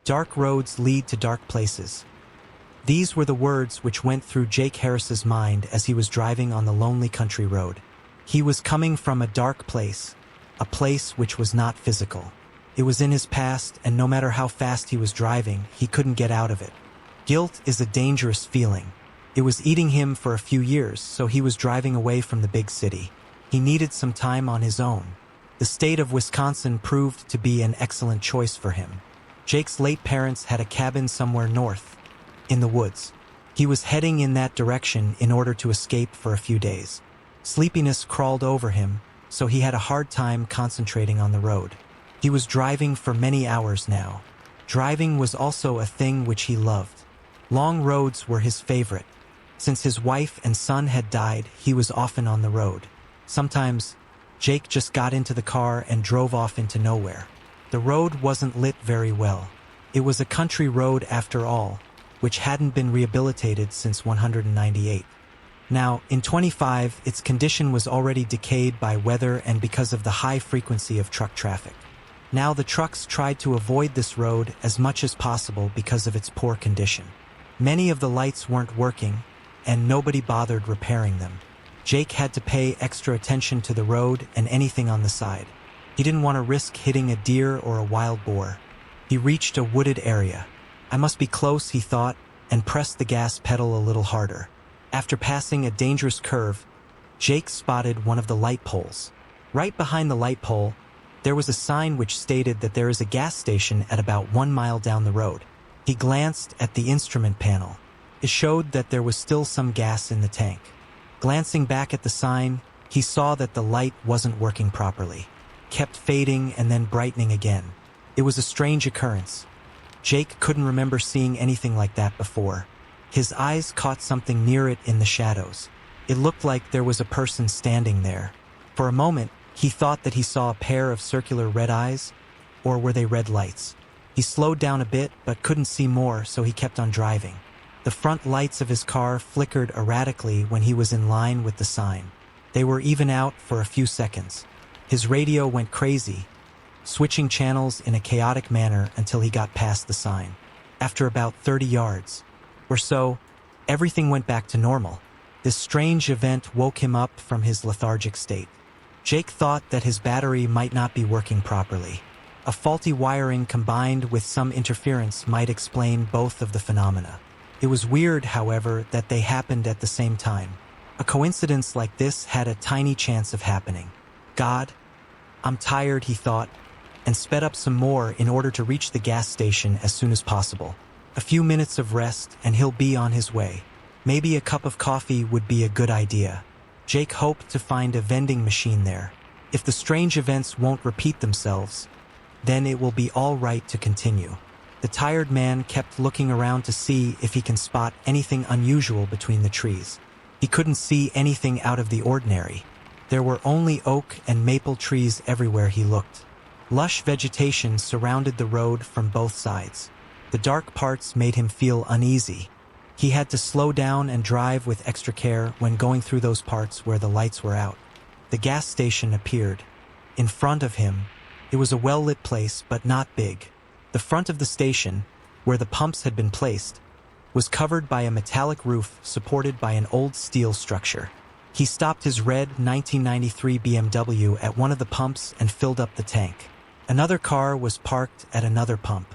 Dark roads lead to dark places. These were the words which went through Jake Harris's mind as he was driving on the lonely country road. He was coming from a dark place, a place which was not physical. It was in his past, and no matter how fast he was driving, he couldn't get out of it. Guilt is a dangerous feeling. It was eating him for a few years, so he was driving away from the big city. He needed some time on his own. The state of Wisconsin proved to be an excellent choice for him. Jake's late parents had a cabin somewhere north, in the woods. He was heading in that direction in order to escape for a few days. Sleepiness crawled over him, so he had a hard time concentrating on the road. He was driving for many hours now. Driving was also a thing which he loved. Long roads were his favorite. Since his wife and son had died, he was often on the road. Sometimes, Jake just got into the car and drove off into nowhere. The road wasn't lit very well. It was a country road after all, which hadn't been rehabilitated since 198. Now, in 25, its condition was already decayed by weather and because of the high frequency of truck traffic. Now the trucks tried to avoid this road as much as possible because of its poor condition. Many of the lights weren't working, and nobody bothered repairing them. Jake had to pay extra attention to the road and anything on the side. He didn't want to risk hitting a deer or a wild boar. He reached a wooded area. I must be close, he thought, and pressed the gas pedal a little harder. After passing a dangerous curve, Jake spotted one of the light poles. Right behind the light pole, there was a sign which stated that there is a gas station at about 1 mile down the road. He glanced at the instrument panel. It showed that there was still some gas in the tank. Glancing back at the sign, he saw that the light wasn't working properly. Kept fading and then brightening again. It was a strange occurrence. Jake couldn't remember seeing anything like that before. His eyes caught something near it in the shadows. It looked like there was a person standing there. For a moment, he thought that he saw a pair of circular red eyes, or were they red lights? He slowed down a bit, but couldn't see more, so he kept on driving. The front lights of his car flickered erratically when he was in line with the sign. They were even out for a few seconds. His radio went crazy, switching channels in a chaotic manner until he got past the sign. After about 30 yards or so, everything went back to normal. This strange event woke him up from his lethargic state. Jake thought that his battery might not be working properly. A faulty wiring combined with some interference might explain both of the phenomena. It was weird, however, that they happened at the same time. A coincidence like this had a tiny chance of happening. God, I'm tired, he thought, and sped up some more in order to reach the gas station as soon as possible. A few minutes of rest and he'll be on his way. Maybe a cup of coffee would be a good idea. Jake hoped to find a vending machine there. If the strange events won't repeat themselves, then it will be all right to continue. The tired man kept looking around to see if he can spot anything unusual between the trees. He couldn't see anything out of the ordinary. There were only oak and maple trees everywhere he looked. Lush vegetation surrounded the road from both sides. The dark parts made him feel uneasy. He had to slow down and drive with extra care when going through those parts where the lights were out. The gas station appeared. In front of him, it was a well-lit place, but not big. The front of the station, where the pumps had been placed, was covered by a metallic roof supported by an old steel structure. He stopped his red 1993 BMW at one of the pumps and filled up the tank. Another car was parked at another pump.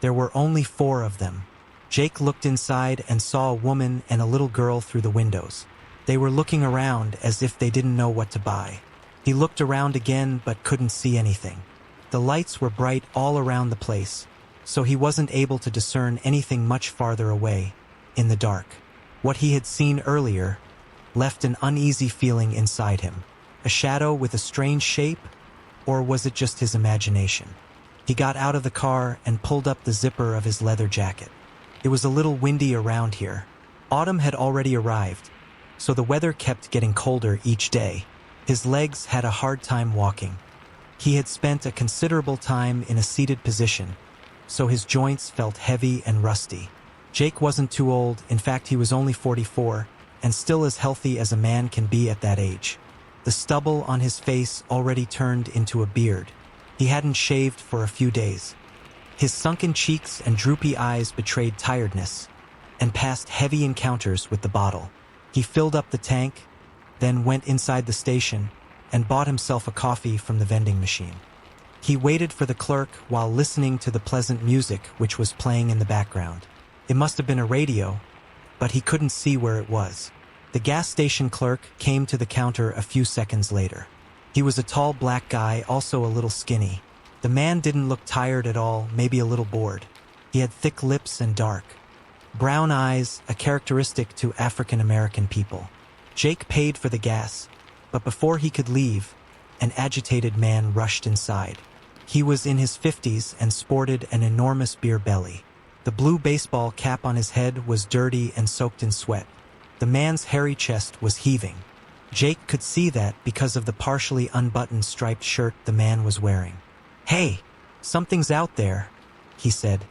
There were only 4 of them. Jake looked inside and saw a woman and a little girl through the windows. They were looking around as if they didn't know what to buy. He looked around again but couldn't see anything. The lights were bright all around the place, so he wasn't able to discern anything much farther away, in the dark. What he had seen earlier left an uneasy feeling inside him. A shadow with a strange shape, or was it just his imagination? He got out of the car and pulled up the zipper of his leather jacket. It was a little windy around here. Autumn had already arrived, so the weather kept getting colder each day. His legs had a hard time walking. He had spent a considerable time in a seated position, so his joints felt heavy and rusty. Jake wasn't too old. In fact, he was only 44, and still as healthy as a man can be at that age. The stubble on his face already turned into a beard. He hadn't shaved for a few days. His sunken cheeks and droopy eyes betrayed tiredness, and past heavy encounters with the bottle. He filled up the tank, then went inside the station and bought himself a coffee from the vending machine. He waited for the clerk while listening to the pleasant music which was playing in the background. It must have been a radio, but he couldn't see where it was. The gas station clerk came to the counter a few seconds later. He was a tall black guy, also a little skinny. The man didn't look tired at all, maybe a little bored. He had thick lips and dark brown eyes, a characteristic to African American people. Jake paid for the gas, but before he could leave, an agitated man rushed inside. He was in his 50s and sported an enormous beer belly. The blue baseball cap on his head was dirty and soaked in sweat. The man's hairy chest was heaving. Jake could see that because of the partially unbuttoned striped shirt the man was wearing. "Hey, something's out there," he said,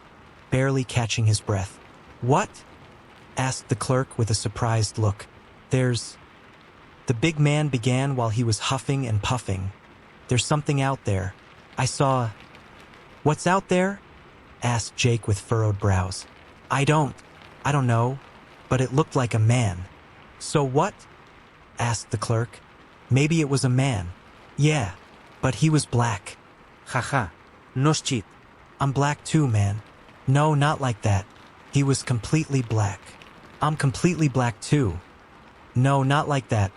barely catching his breath. "What?" asked the clerk with a surprised look. The big man began while he was huffing and puffing. "There's something out there. I saw—" "What's out there?" asked Jake with furrowed brows. I don't know, but it looked like a man." "So what?" asked the clerk. "Maybe it was a man." "Yeah, but he was black." Haha, no shit. "I'm black too, man." "No, not like that. He was completely black." "I'm completely black too." "No, not like that.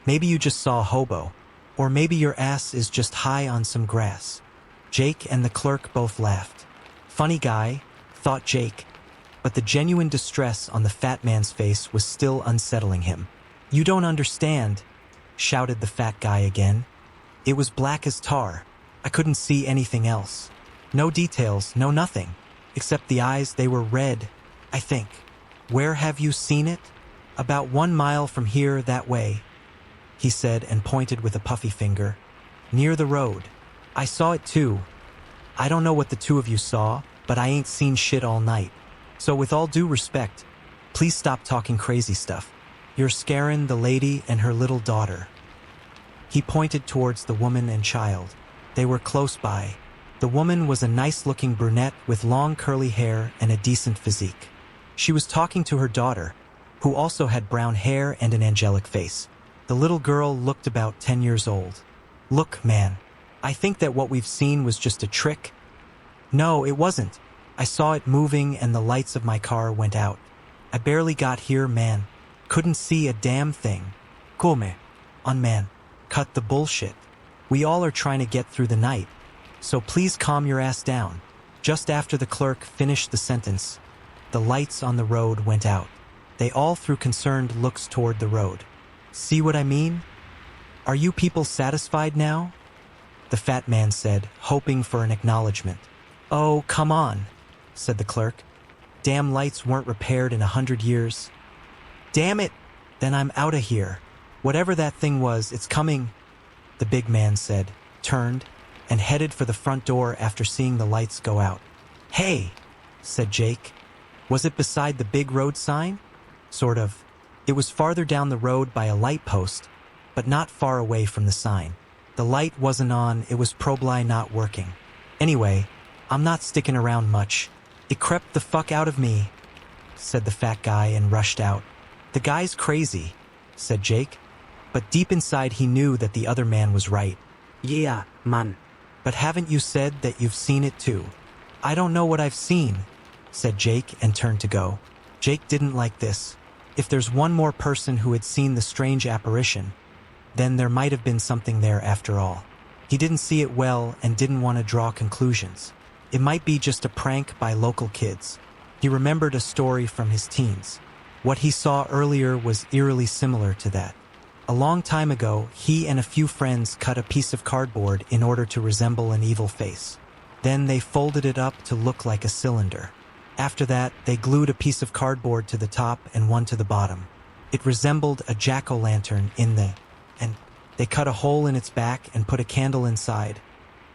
Maybe you just saw a hobo. Or maybe your ass is just high on some grass." Jake and the clerk both laughed. Funny guy, thought Jake, but the genuine distress on the fat man's face was still unsettling him. "You don't understand," shouted the fat guy again. "It was black as tar. I couldn't see anything else. No details, no nothing. Except the eyes, they were red, I think." "Where have you seen it?" "About 1 mile from here, that way," he said and pointed with a puffy finger. "Near the road. I saw it too. I don't know what the two of you saw, but I ain't seen shit all night. So with all due respect, please stop talking crazy stuff. You're scaring the lady and her little daughter." He pointed towards the woman and child. They were close by. The woman was a nice-looking brunette with long curly hair and a decent physique. She was talking to her daughter, who also had brown hair and an angelic face. The little girl looked about 10 years old. "Look, man, I think that what we've seen was just a trick." "No, it wasn't. I saw it moving and the lights of my car went out. I barely got here, man. Couldn't see a damn thing." "Come on, man. Cut the bullshit. We all are trying to get through the night. So please calm your ass down." Just after the clerk finished the sentence, the lights on the road went out. They all threw concerned looks toward the road. "See what I mean? Are you people satisfied now?" the fat man said, hoping for an acknowledgement. "Oh, come on," said the clerk. "Damn lights weren't repaired in 100 years. Damn it, then I'm outta here. Whatever that thing was, it's coming," the big man said, turned, and headed for the front door after seeing the lights go out. "Hey," said Jake. "Was it beside the big road sign?" "Sort of. It was farther down the road by a light post, but not far away from the sign. The light wasn't on, it was probably not working. Anyway, I'm not sticking around much. It crept the fuck out of me," said the fat guy and rushed out. "The guy's crazy," said Jake, but deep inside he knew that the other man was right. Yeah, man. "But haven't you said that you've seen it too?" "I don't know what I've seen," said Jake and turned to go. Jake didn't like this. If there's one more person who had seen the strange apparition, then there might have been something there after all. He didn't see it well and didn't want to draw conclusions. It might be just a prank by local kids. He remembered a story from his teens. What he saw earlier was eerily similar to that. A long time ago, he and a few friends cut a piece of cardboard in order to resemble an evil face. Then they folded it up to look like a cylinder. After that, they glued a piece of cardboard to the top and one to the bottom. It resembled a jack-o'-lantern and they cut a hole in its back and put a candle inside.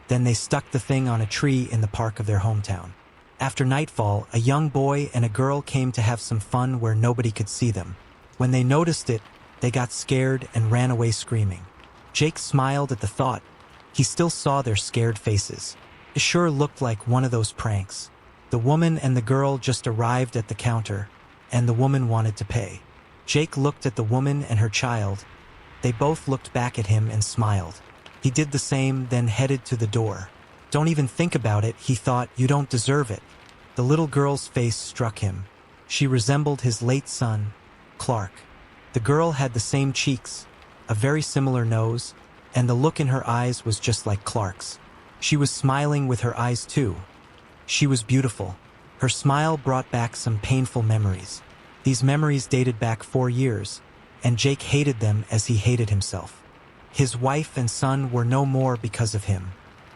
Then they stuck the thing on a tree in the park of their hometown. After nightfall, a young boy and a girl came to have some fun where nobody could see them. When they noticed it, they got scared and ran away screaming. Jake smiled at the thought. He still saw their scared faces. It sure looked like one of those pranks. The woman and the girl just arrived at the counter, and the woman wanted to pay. Jake looked at the woman and her child. They both looked back at him and smiled. He did the same, then headed to the door. Don't even think about it, he thought, you don't deserve it. The little girl's face struck him. She resembled his late son, Clark. The girl had the same cheeks, a very similar nose, and the look in her eyes was just like Clark's. She was smiling with her eyes too. She was beautiful. Her smile brought back some painful memories. These memories dated back 4 years, and Jake hated them as he hated himself. His wife and son were no more because of him.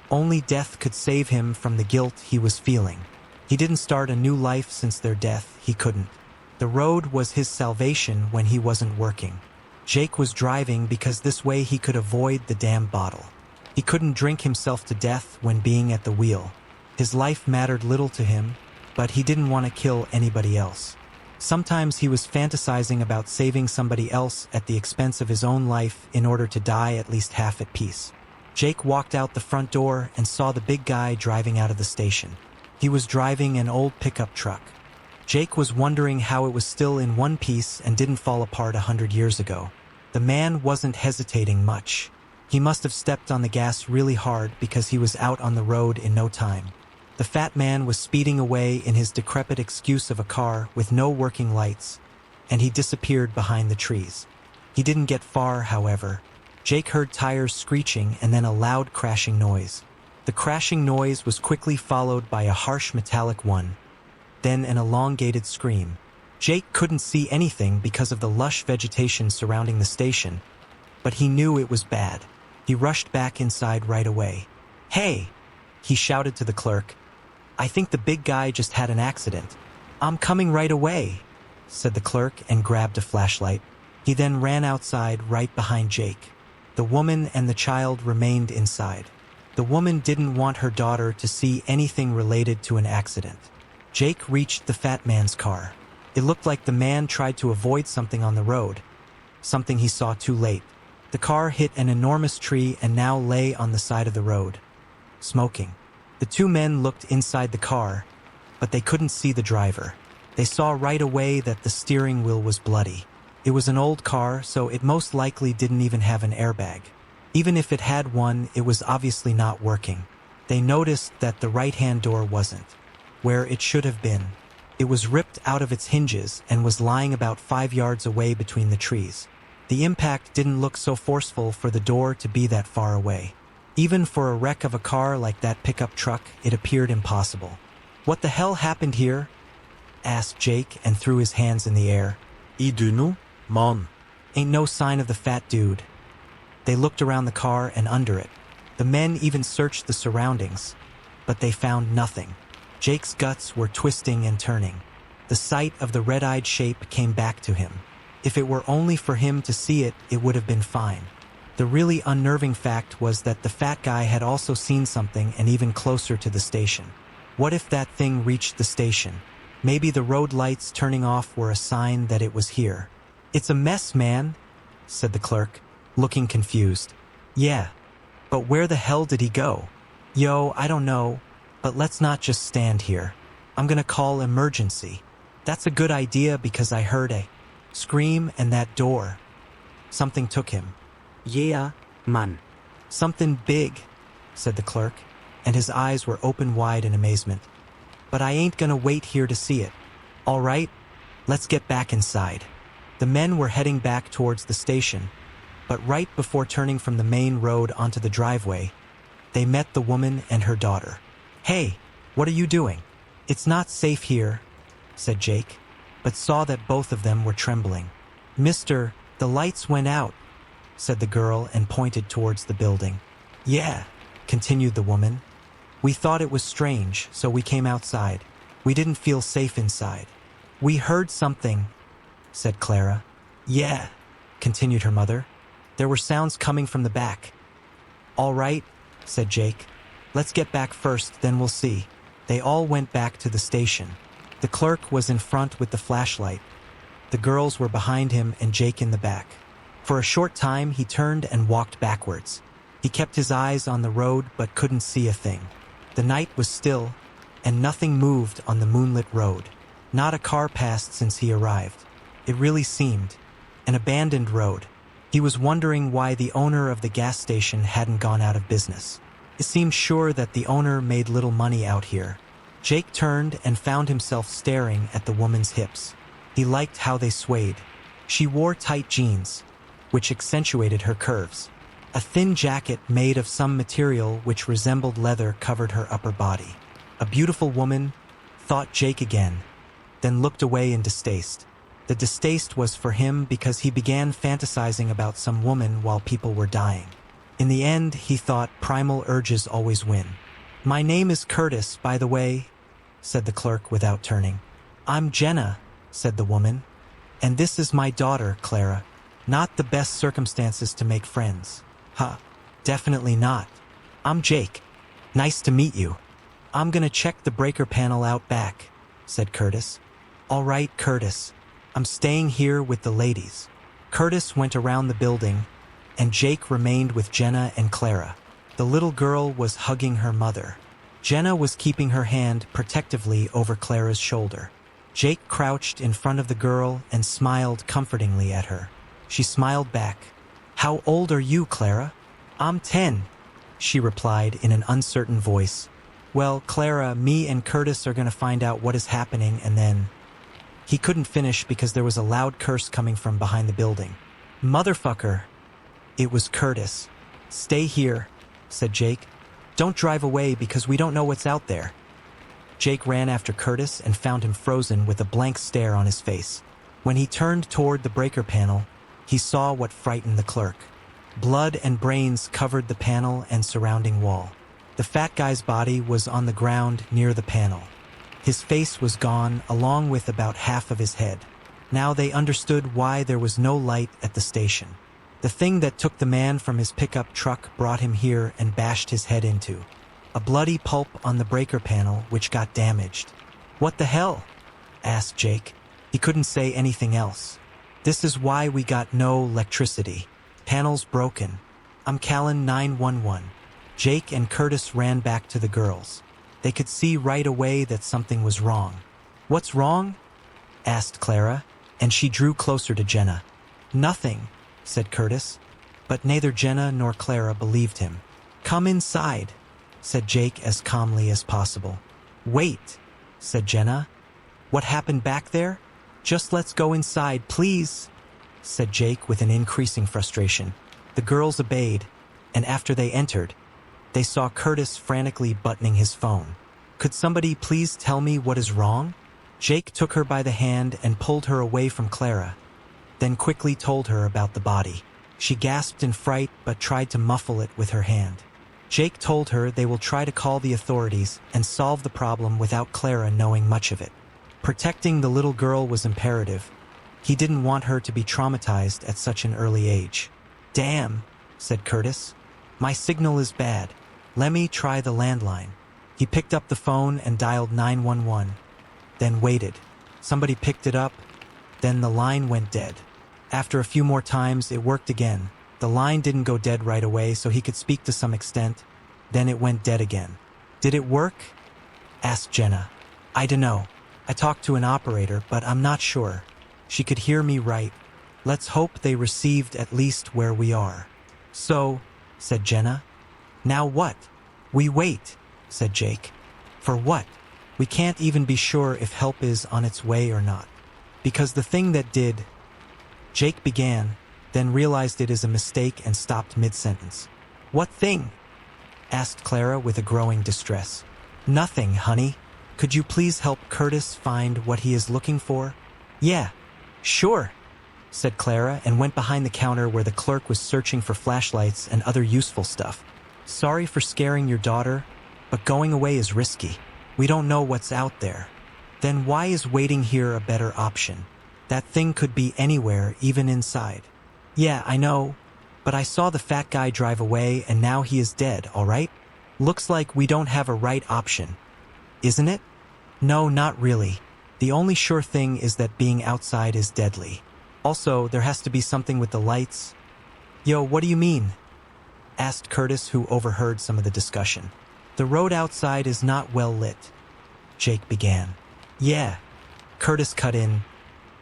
Only death could save him from the guilt he was feeling. He didn't start a new life since their death, he couldn't. The road was his salvation when he wasn't working. Jake was driving because this way he could avoid the damn bottle. He couldn't drink himself to death when being at the wheel. His life mattered little to him, but he didn't want to kill anybody else. Sometimes he was fantasizing about saving somebody else at the expense of his own life in order to die at least half at peace. Jake walked out the front door and saw the big guy driving out of the station. He was driving an old pickup truck. Jake was wondering how it was still in one piece and didn't fall apart 100 years ago. The man wasn't hesitating much. He must have stepped on the gas really hard because he was out on the road in no time. The fat man was speeding away in his decrepit excuse of a car with no working lights, and he disappeared behind the trees. He didn't get far, however. Jake heard tires screeching and then a loud crashing noise. The crashing noise was quickly followed by a harsh metallic one, then an elongated scream. Jake couldn't see anything because of the lush vegetation surrounding the station, but he knew it was bad. He rushed back inside right away. "Hey!" he shouted to the clerk. "I think the big guy just had an accident." "I'm coming right away," said the clerk and grabbed a flashlight. He then ran outside right behind Jake. The woman and the child remained inside. The woman didn't want her daughter to see anything related to an accident. Jake reached the fat man's car. It looked like the man tried to avoid something on the road, something he saw too late. The car hit an enormous tree and now lay on the side of the road, smoking. The two men looked inside the car, but they couldn't see the driver. They saw right away that the steering wheel was bloody. It was an old car, so it most likely didn't even have an airbag. Even if it had one, it was obviously not working. They noticed that the right-hand door wasn't where it should have been. It was ripped out of its hinges and was lying about 5 yards away between the trees. The impact didn't look so forceful for the door to be that far away. Even for a wreck of a car like that pickup truck, it appeared impossible. "What the hell happened here?" asked Jake and threw his hands in the air. I du know, man. Ain't no sign of the fat dude. They looked around the car and under it. The men even searched the surroundings, but they found nothing. Jake's guts were twisting and turning. The sight of the red-eyed shape came back to him. If it were only for him to see it, it would have been fine. The really unnerving fact was that the fat guy had also seen something and even closer to the station. What if that thing reached the station? Maybe the road lights turning off were a sign that it was here. "It's a mess, man," said the clerk, looking confused. "Yeah, but where the hell did he go?" "Yo, I don't know, but let's not just stand here. I'm gonna call emergency." "That's a good idea because I heard a scream and that door. Something took him." Yeah, man. "Something big," said the clerk, and his eyes were open wide in amazement. "But I ain't gonna wait here to see it. All right, let's get back inside." The men were heading back towards the station, but right before turning from the main road onto the driveway, they met the woman and her daughter. "Hey, what are you doing?" "It's not safe here," said Jake, but saw that both of them were trembling. "Mister, the lights went out," said the girl and pointed towards the building. "Yeah," continued the woman. "We thought it was strange, so we came outside. We didn't feel safe inside." "We heard something," said Clara. "Yeah," continued her mother. "There were sounds coming from the back." "All right," said Jake. "Let's get back first, then we'll see." They all went back to the station. The clerk was in front with the flashlight. The girls were behind him and Jake in the back. For a short time, he turned and walked backwards. He kept his eyes on the road but couldn't see a thing. The night was still, and nothing moved on the moonlit road. Not a car passed since he arrived. It really seemed an abandoned road. He was wondering why the owner of the gas station hadn't gone out of business. It seemed sure that the owner made little money out here. Jake turned and found himself staring at the woman's hips. He liked how they swayed. She wore tight jeans, which accentuated her curves. A thin jacket made of some material which resembled leather covered her upper body. A beautiful woman, thought Jake again, then looked away in distaste. The distaste was for him because he began fantasizing about some woman while people were dying. In the end, he thought primal urges always win. "My name is Curtis, by the way," said the clerk without turning. "I'm Jenna," said the woman. "And this is my daughter, Clara. Not the best circumstances to make friends." "Huh, definitely not. I'm Jake. Nice to meet you." "I'm gonna check the breaker panel out back," said Curtis. "All right, Curtis. I'm staying here with the ladies." Curtis went around the building, and Jake remained with Jenna and Clara. The little girl was hugging her mother. Jenna was keeping her hand protectively over Clara's shoulder. Jake crouched in front of the girl and smiled comfortingly at her. She smiled back. "How old are you, Clara?" "I'm 10, she replied in an uncertain voice. "Well, Clara, me and Curtis are gonna find out what is happening and then—" He couldn't finish because there was a loud curse coming from behind the building. "Motherfucker!" It was Curtis. "Stay here," said Jake. "Don't drive away because we don't know what's out there." Jake ran after Curtis and found him frozen with a blank stare on his face. When he turned toward the breaker panel, he saw what frightened the clerk. Blood and brains covered the panel and surrounding wall. The fat guy's body was on the ground near the panel. His face was gone, along with about half of his head. Now they understood why there was no light at the station. The thing that took the man from his pickup truck brought him here and bashed his head into a bloody pulp on the breaker panel, which got damaged. "What the hell?" asked Jake. He couldn't say anything else. "This is why we got no electricity. Panel's broken. I'm calling 911. Jake and Curtis ran back to the girls. They could see right away that something was wrong. "What's wrong?" asked Clara, and she drew closer to Jenna. "Nothing," said Curtis, but neither Jenna nor Clara believed him. "Come inside," said Jake as calmly as possible. "Wait," said Jenna. "What happened back there? Just let's go inside, please," said Jake with an increasing frustration. The girls obeyed, and after they entered, they saw Curtis frantically buttoning his phone. "Could somebody please tell me what is wrong?" Jake took her by the hand and pulled her away from Clara, then quickly told her about the body. She gasped in fright but tried to muffle it with her hand. Jake told her they will try to call the authorities and solve the problem without Clara knowing much of it. Protecting the little girl was imperative. He didn't want her to be traumatized at such an early age. "Damn," said Curtis. "My signal is bad. Let me try the landline." He picked up the phone and dialed 911, then waited. Somebody picked it up, then the line went dead. After a few more times, it worked again. The line didn't go dead right away, so he could speak to some extent. Then it went dead again. "Did it work?" asked Jenna. "I dunno. I talked to an operator, but I'm not sure. She could hear me right. Let's hope they received at least where we are." "So," said Jenna. "Now what?" "We wait," said Jake. "For what?" "We can't even be sure if help is on its way or not. Because the thing that did—" Jake began, then realized it is a mistake and stopped mid-sentence. "What thing?" asked Clara with a growing distress. "Nothing, honey. Could you please help Curtis find what he is looking for?" "Yeah, sure," said Clara and went behind the counter where the clerk was searching for flashlights and other useful stuff. "Sorry for scaring your daughter, but going away is risky. We don't know what's out there." "Then why is waiting here a better option? That thing could be anywhere, even inside." "Yeah, I know, but I saw the fat guy drive away and now he is dead, all right? Looks like we don't have a right option, isn't it?" "No, not really. The only sure thing is that being outside is deadly. Also, there has to be something with the lights." "Yo, what do you mean?" asked Curtis, who overheard some of the discussion. The road outside is not well lit, Jake began. Yeah, Curtis cut in.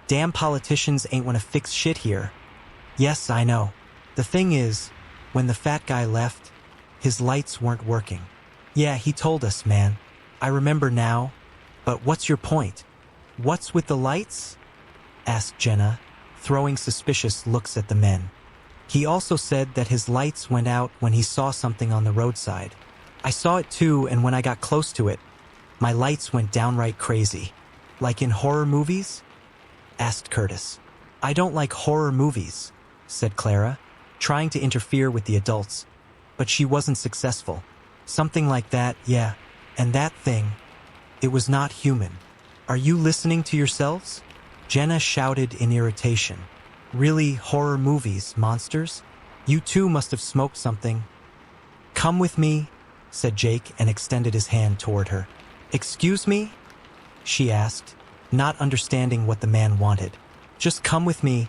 Damn politicians ain't wanna fix shit here. Yes, I know. The thing is, when the fat guy left, his lights weren't working. Yeah, he told us, man. I remember now. But what's your point? What's with the lights? Asked Jenna, throwing suspicious looks at the men. He also said that his lights went out when he saw something on the roadside. I saw it too, and when I got close to it, my lights went downright crazy. Like in horror movies? Asked Curtis. I don't like horror movies, said Clara, trying to interfere with the adults. But she wasn't successful. Something like that, yeah. And that thing, it was not human. Are you listening to yourselves? Jenna shouted in irritation. Really, horror movies, monsters? You too must have smoked something. Come with me, said Jake and extended his hand toward her. Excuse me? She asked, not understanding what the man wanted. Just come with me,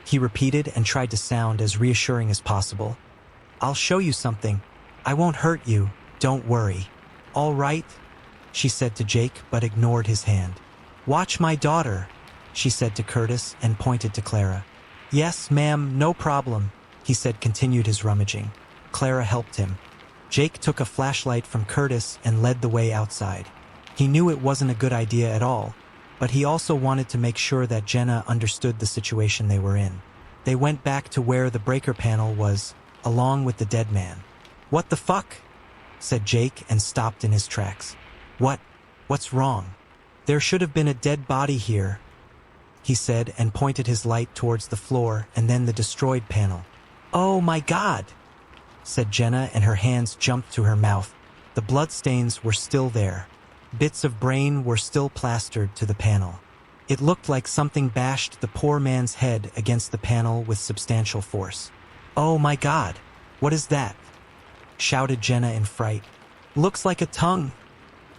he repeated and tried to sound as reassuring as possible. I'll show you something. I won't hurt you, don't worry. All right, she said to Jake but ignored his hand. Watch my daughter, she said to Curtis and pointed to Clara. Yes, ma'am, no problem, he said, continued his rummaging. Clara helped him. Jake took a flashlight from Curtis and led the way outside. He knew it wasn't a good idea at all, but he also wanted to make sure that Jenna understood the situation they were in. They went back to where the breaker panel was, along with the dead man. What the fuck? Said Jake and stopped in his tracks. What's wrong? There should have been a dead body here, he said and pointed his light towards the floor and then the destroyed panel. Oh my God, said Jenna and her hands jumped to her mouth. The bloodstains were still there. Bits of brain were still plastered to the panel. It looked like something bashed the poor man's head against the panel with substantial force. Oh my God, what is that? Shouted Jenna in fright. Looks like a tongue,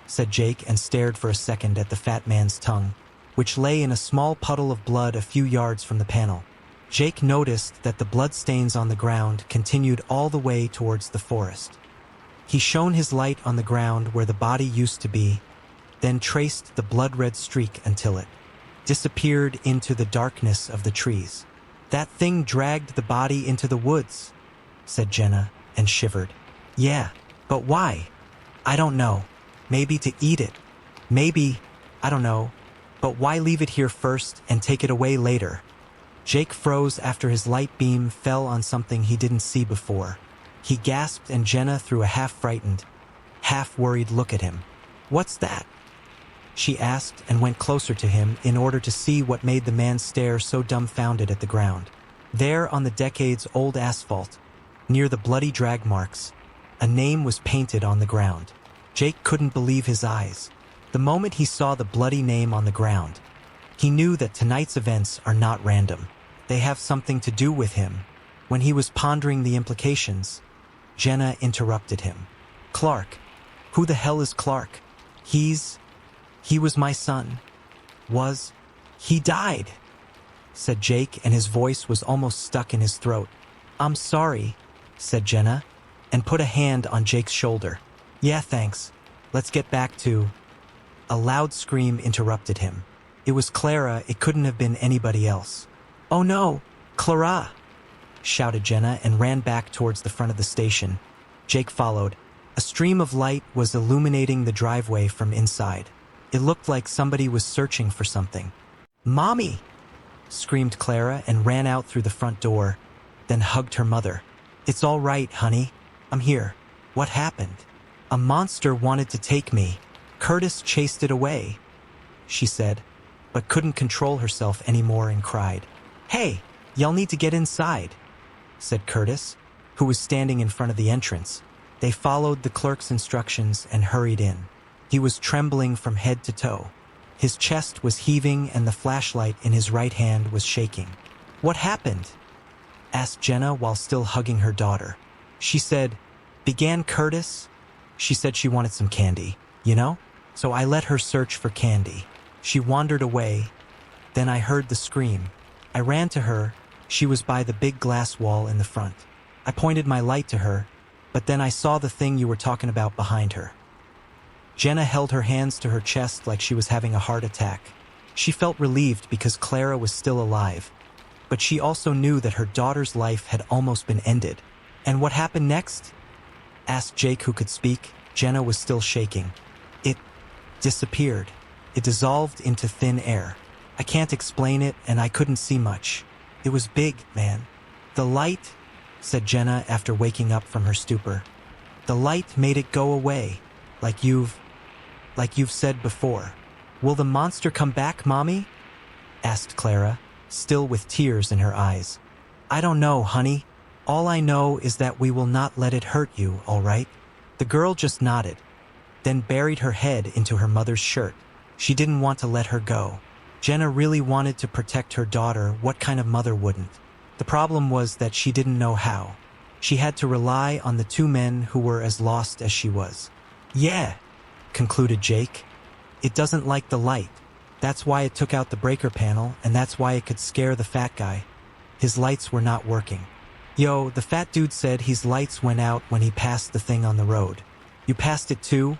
said Jake and stared for a second at the fat man's tongue, which lay in a small puddle of blood a few yards from the panel. Jake noticed that the bloodstains on the ground continued all the way towards the forest. He shone his light on the ground where the body used to be, then traced the blood-red streak until it disappeared into the darkness of the trees. That thing dragged the body into the woods, said Jenna, and shivered. Yeah, but why? I don't know. Maybe to eat it. Maybe, I don't know. But why leave it here first and take it away later? Jake froze after his light beam fell on something he didn't see before. He gasped and Jenna threw a half-frightened, half-worried look at him. What's that? She asked and went closer to him in order to see what made the man stare so dumbfounded at the ground. There on the decades-old asphalt, near the bloody drag marks, a name was painted on the ground. Jake couldn't believe his eyes. The moment he saw the bloody name on the ground, he knew that tonight's events are not random. They have something to do with him. When he was pondering the implications, Jenna interrupted him. Clark. Who the hell is Clark? He was my son. He died, said Jake, and his voice was almost stuck in his throat. I'm sorry, said Jenna, and put a hand on Jake's shoulder. Yeah, thanks. Let's get back to... A loud scream interrupted him. It was Clara, it couldn't have been anybody else. Oh no, Clara! Shouted Jenna and ran back towards the front of the station. Jake followed. A stream of light was illuminating the driveway from inside. It looked like somebody was searching for something. Mommy! Screamed Clara and ran out through the front door, then hugged her mother. It's all right, honey. I'm here. What happened? A monster wanted to take me. Curtis chased it away, she said, but couldn't control herself anymore and cried. Hey, y'all need to get inside, said Curtis, who was standing in front of the entrance. They followed the clerk's instructions and hurried in. He was trembling from head to toe. His chest was heaving and the flashlight in his right hand was shaking. What happened? Asked Jenna while still hugging her daughter. She said, began Curtis. She said she wanted some candy, you know? So I let her search for candy. She wandered away. Then I heard the scream. I ran to her. She was by the big glass wall in the front. I pointed my light to her, But then I saw the thing you were talking about behind her. Jenna held her hands to her chest like she was having a heart attack. She felt relieved because Clara was still alive, but she also knew that her daughter's life had almost been ended. And what happened next? Asked Jake, who could speak. Jenna was still shaking. It disappeared. It dissolved into thin air. I can't explain it, and I couldn't see much. It was big, man. The light, said Jenna after waking up from her stupor. The light made it go away, like you've said before. Will the monster come back, Mommy? Asked Clara, still with tears in her eyes. I don't know, honey. All I know is that we will not let it hurt you, all right? The girl just nodded, then buried her head into her mother's shirt. She didn't want to let her go. Jenna really wanted to protect her daughter. What kind of mother wouldn't? The problem was that she didn't know how. She had to rely on the two men who were as lost as she was. Yeah, concluded Jake. It doesn't like the light. That's why it took out the breaker panel, and that's why it could scare the fat guy. His lights were not working. Yo, the fat dude said his lights went out when he passed the thing on the road. You passed it too?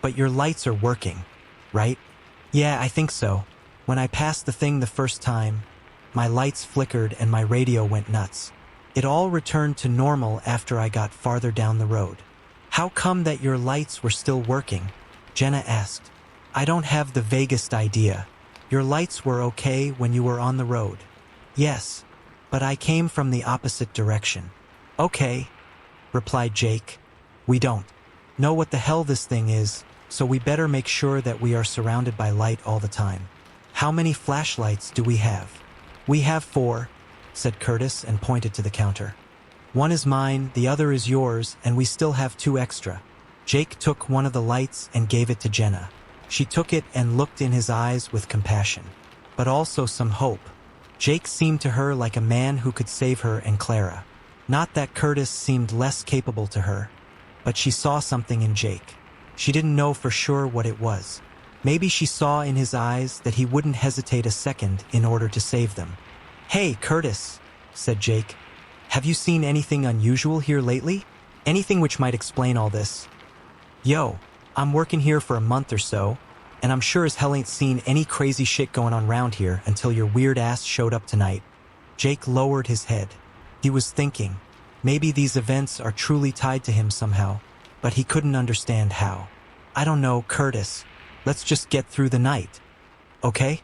But your lights are working, right? Yeah, I think so. When I passed the thing the first time, my lights flickered and my radio went nuts. It all returned to normal after I got farther down the road. How come that your lights were still working? Jenna asked. I don't have the vaguest idea. Your lights were okay when you were on the road. Yes, but I came from the opposite direction. Okay, replied Jake. We don't know what the hell this thing is, so we better make sure that we are surrounded by light all the time. How many flashlights do we have? We have 4, said Curtis and pointed to the counter. One is mine, the other is yours, and we still have 2 extra. Jake took one of the lights and gave it to Jenna. She took it and looked in his eyes with compassion, but also some hope. Jake seemed to her like a man who could save her and Clara. Not that Curtis seemed less capable to her, but she saw something in Jake. She didn't know for sure what it was. Maybe she saw in his eyes that he wouldn't hesitate a second in order to save them. Hey, Curtis, said Jake. Have you seen anything unusual here lately? Anything which might explain all this? Yo, I'm working here for a month or so, and I'm sure as hell ain't seen any crazy shit going on around here until your weird ass showed up tonight. Jake lowered his head. He was thinking, maybe these events are truly tied to him somehow, but he couldn't understand how. I don't know, Curtis. Let's just get through the night. Okay?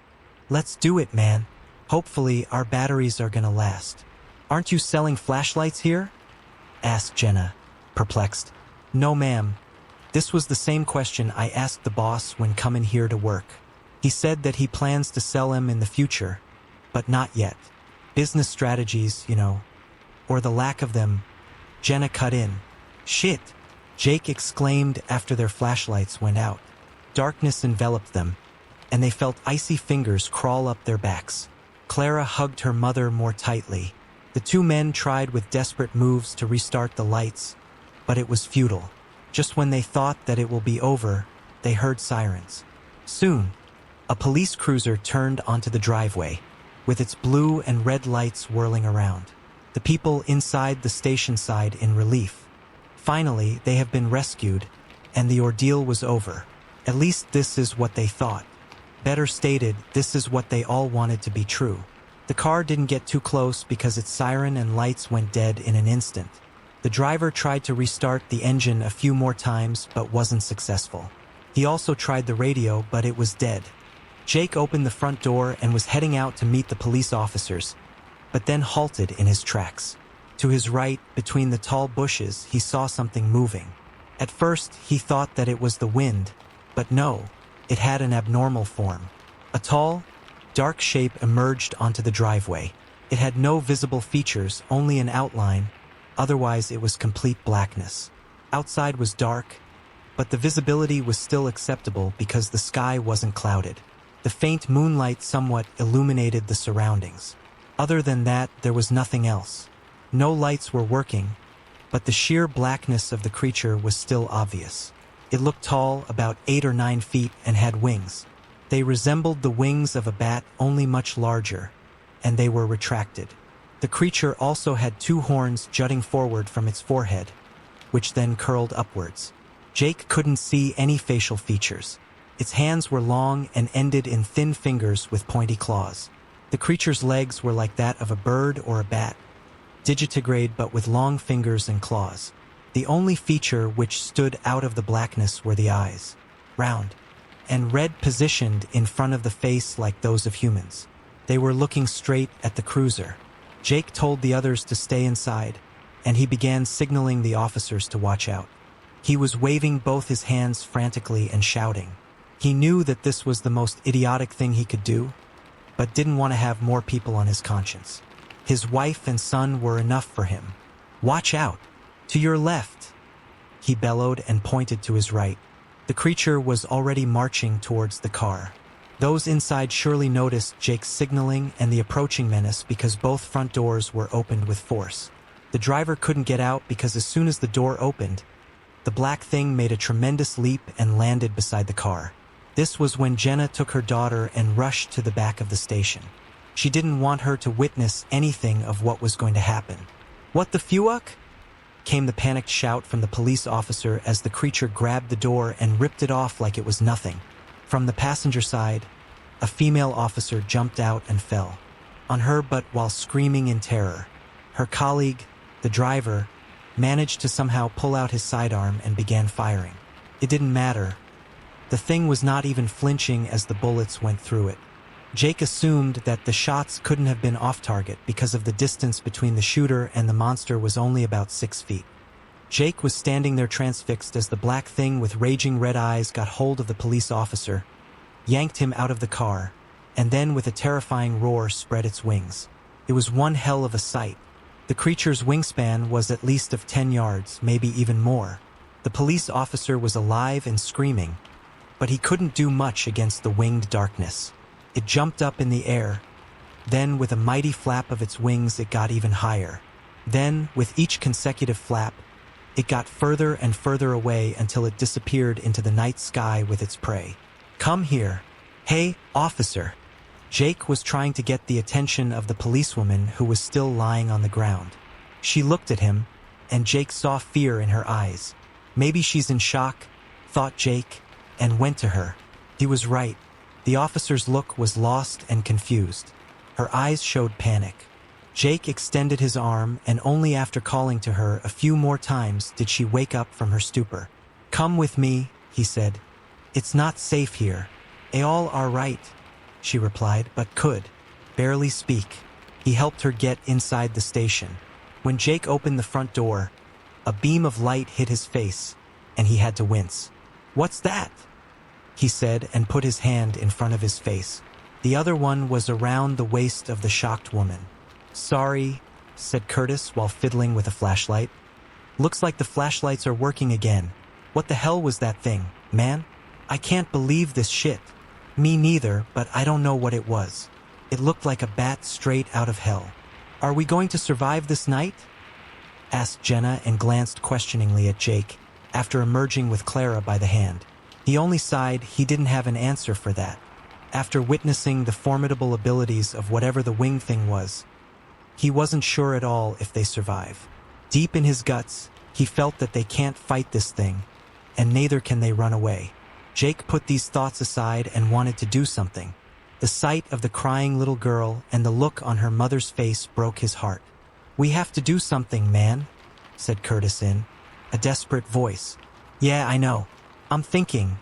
Let's do it, man. Hopefully our batteries are gonna last. Aren't you selling flashlights here? Asked Jenna, perplexed. No, ma'am. This was the same question I asked the boss when coming here to work. He said that he plans to sell them in the future, but not yet. Business strategies, you know, or the lack of them. Jenna cut in. Shit, Jake exclaimed after their flashlights went out. Darkness enveloped them, and they felt icy fingers crawl up their backs. Clara hugged her mother more tightly. The two men tried with desperate moves to restart the lights, but it was futile. Just when they thought that it will be over, they heard sirens. Soon, a police cruiser turned onto the driveway, with its blue and red lights whirling around. The people inside the station sighed in relief. Finally, they have been rescued, and the ordeal was over. At least this is what they thought. Better stated, this is what they all wanted to be true. The car didn't get too close because its siren and lights went dead in an instant. The driver tried to restart the engine a few more times but wasn't successful. He also tried the radio, but it was dead. Jake opened the front door and was heading out to meet the police officers, but then halted in his tracks. To his right, between the tall bushes, he saw something moving. At first, he thought that it was the wind, but no, it had an abnormal form. A tall, dark shape emerged onto the driveway. It had no visible features, only an outline. Otherwise, it was complete blackness. Outside was dark, but the visibility was still acceptable because the sky wasn't clouded. The faint moonlight somewhat illuminated the surroundings. Other than that, there was nothing else. No lights were working, but the sheer blackness of the creature was still obvious. It looked tall, about 8 or 9 feet, and had wings. They resembled the wings of a bat, only much larger, and they were retracted. The creature also had 2 horns jutting forward from its forehead. which then curled upwards. Jake couldn't see any facial features. Its hands were long and ended in thin fingers with pointy claws. The creature's legs were like that of a bird or a bat, digitigrade but with long fingers and claws. The only feature which stood out of the blackness were the eyes, round and red, positioned in front of the face like those of humans. They were looking straight at the cruiser. Jake told the others to stay inside, and he began signaling the officers to watch out. He was waving both his hands frantically and shouting. He knew that this was the most idiotic thing he could do, but didn't want to have more people on his conscience. His wife and son were enough for him. "Watch out! To your left!" he bellowed and pointed to his right. The creature was already marching towards the car. Those inside surely noticed Jake's signaling and the approaching menace because both front doors were opened with force. The driver couldn't get out because as soon as the door opened, the black thing made a tremendous leap and landed beside the car. This was when Jenna took her daughter and rushed to the back of the station. She didn't want her to witness anything of what was going to happen. "What the fuck?" came the panicked shout from the police officer as the creature grabbed the door and ripped it off like it was nothing. From the passenger side, a female officer jumped out and fell on her, but while screaming in terror. Her colleague, the driver, managed to somehow pull out his sidearm and began firing. It didn't matter. The thing was not even flinching as the bullets went through it. Jake assumed that the shots couldn't have been off-target because of the distance between the shooter and the monster was only about 6 feet. Jake was standing there transfixed as the black thing with raging red eyes got hold of the police officer, yanked him out of the car, and then with a terrifying roar spread its wings. It was one hell of a sight. The creature's wingspan was at least of 10 yards, maybe even more. The police officer was alive and screaming, but he couldn't do much against the winged darkness. It jumped up in the air. Then, with a mighty flap of its wings, it got even higher. Then, with each consecutive flap, it got further and further away until it disappeared into the night sky with its prey. "Come here. Hey, officer." Jake was trying to get the attention of the policewoman who was still lying on the ground. She looked at him, and Jake saw fear in her eyes. Maybe she's in shock, thought Jake, and went to her. He was right. The officer's look was lost and confused. Her eyes showed panic. Jake extended his arm, and only after calling to her a few more times did she wake up from her stupor. "Come with me," he said. "It's not safe here." "They all are right," she replied, but could barely speak. He helped her get inside the station. When Jake opened the front door, a beam of light hit his face, and he had to wince. "What's that?" he said and put his hand in front of his face. The other one was around the waist of the shocked woman. "Sorry," said Curtis while fiddling with a flashlight. "Looks like the flashlights are working again. What the hell was that thing, man? I can't believe this shit." "Me neither, but I don't know what it was. It looked like a bat straight out of hell." "Are we going to survive this night?" asked Jenna and glanced questioningly at Jake, after emerging with Clara by the hand. He only sighed. He didn't have an answer for that. After witnessing the formidable abilities of whatever the winged thing was, he wasn't sure at all if they survive. Deep in his guts, he felt that they can't fight this thing, and neither can they run away. Jake put these thoughts aside and wanted to do something. The sight of the crying little girl and the look on her mother's face broke his heart. "We have to do something, man," said Curtis in a desperate voice. "Yeah, I know. I'm thinking,"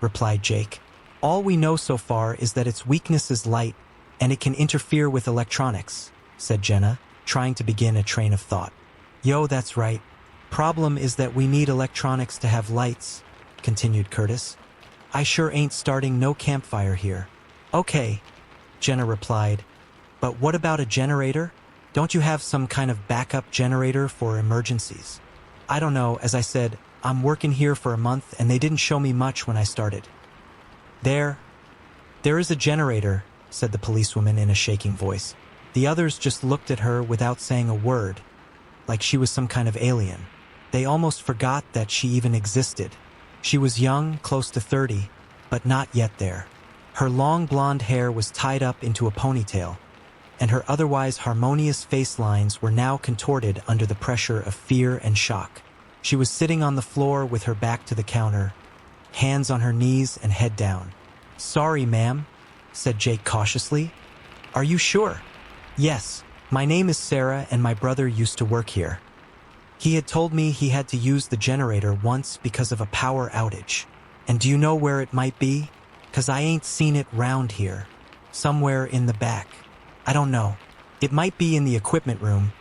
replied Jake. "All we know so far is that its weakness is light, and it can interfere with electronics," said Jenna, trying to begin a train of thought. "Yo, that's right. Problem is that we need electronics to have lights," continued Curtis. "I sure ain't starting no campfire here." "Okay," Jenna replied. "But what about a generator? Don't you have some kind of backup generator for emergencies?" "I don't know. As I said, I'm working here for a month and they didn't show me much when I started." There is a generator," said the policewoman in a shaking voice. The others just looked at her without saying a word, like she was some kind of alien. They almost forgot that she even existed. She was young, close to 30, but not yet there. Her long blonde hair was tied up into a ponytail, and her otherwise harmonious face lines were now contorted under the pressure of fear and shock. She was sitting on the floor with her back to the counter, hands on her knees and head down. "Sorry, ma'am," said Jake cautiously. "Are you sure?" "Yes, my name is Sarah and my brother used to work here. He had told me he had to use the generator once because of a power outage. And do you know where it might be? 'Cause I ain't seen it round here. Somewhere in the back. I don't know. It might be in the equipment room.